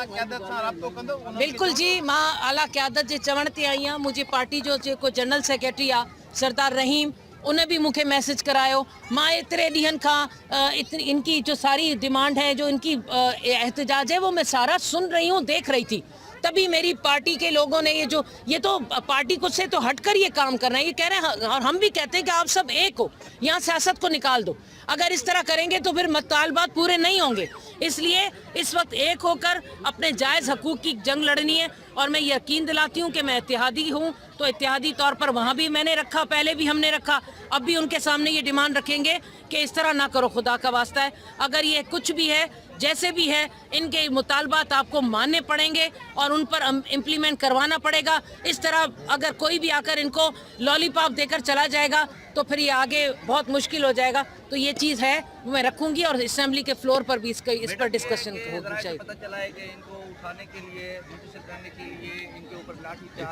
बिल्कुल जी, मां आला क़यादत जे चवण ते आई आहियां। मुंहिंजी पार्टी जो जेको जनरल सेक्रेटरी आहे सरदार रहीम, उन भी मुझे मैसेज करायो। मां इतने ॾींहनि खां इनकी जो सारी डिमांड है, जो इनकी एहतजाज है, वो मैं सारा सुन रही हूँ, देख रही थी। तभी मेरी पार्टी के लोगों ने ये तो पार्टी को से तो हटकर ये काम करना है। ये कह रहे हैं और हम भी कहते हैं कि आप सब एक हो, यहाँ सियासत को निकाल दो। अगर इस तरह करेंगे तो फिर मुतालबात पूरे नहीं होंगे। इसलिए इस वक्त एक होकर अपने जायज़ हकूक़ की जंग लड़नी है। और मैं यकीन दिलाती हूँ कि मैं इत्तेहादी हूँ, तो इत्तेहादी तौर पर वहाँ भी मैंने रखा, पहले भी हमने रखा, अब भी उनके सामने ये डिमांड रखेंगे कि इस तरह ना करो, खुदा का वास्ता है। अगर ये कुछ भी है, जैसे भी है, इनके मुतालबात आपको मानने पड़ेंगे और उन पर इम्प्लीमेंट करवाना पड़ेगा। इस तरह अगर कोई भी आकर इनको लॉलीपॉप देकर चला जाएगा तो फिर ये आगे बहुत मुश्किल हो जाएगा। तो ये चीज़ है, मैं रखूँगी और असेंबली के फ्लोर पर भी इस पर डिस्कशन होनी चाहिए। पता चला है कि इनको उठाने के लिए, मुंतशिर करने के लिए इनके ऊपर लाठीचार्ज।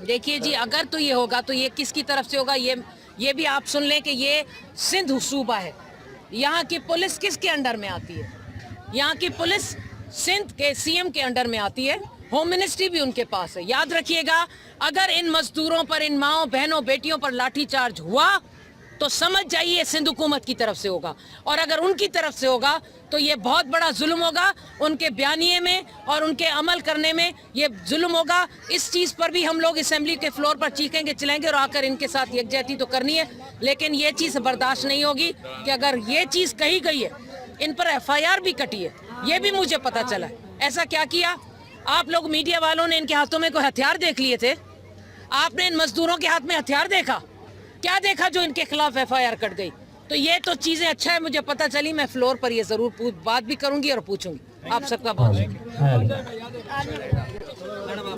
देखिए जी, अगर तो ये होगा तो ये किसकी तरफ से होगा? ये भी आप सुन लें कि ये सिंध सूबा है। यहाँ की पुलिस किसके अंडर में आती है? यहाँ की पुलिस सिंध के सीएम के अंडर में आती है। होम मिनिस्ट्री भी उनके पास है। याद रखिएगा, अगर इन मजदूरों पर, इन माओं बहनों बेटियों पर लाठीचार्ज हुआ तो समझ जाइए सिंध हुकूमत की तरफ से होगा। और अगर उनकी तरफ से होगा तो ये बहुत बड़ा जुल्म होगा, उनके बयानिए में और उनके अमल करने में ये जुल्म होगा। इस चीज़ पर भी हम लोग असेंबली के फ्लोर पर चीखेंगे, चिल्लाएंगे और आकर इनके साथ यकजहती तो करनी है। लेकिन ये चीज़ बर्दाश्त नहीं होगी कि अगर ये चीज़ कही गई है, इन पर FIR भी कटी है, ये भी मुझे पता चला है। ऐसा क्या किया? आप लोग मीडिया वालों ने इनके हाथों में कोई हथियार देख लिए थे? आपने इन मजदूरों के हाथ में हथियार देखा? क्या देखा जो इनके खिलाफ FIR कट गई? तो ये तो चीज़ें अच्छा है, मुझे पता चली। मैं फ्लोर पर ये ज़रूर बात भी करूंगी और पूछूंगी। आप सबका बहुत शुक्रिया।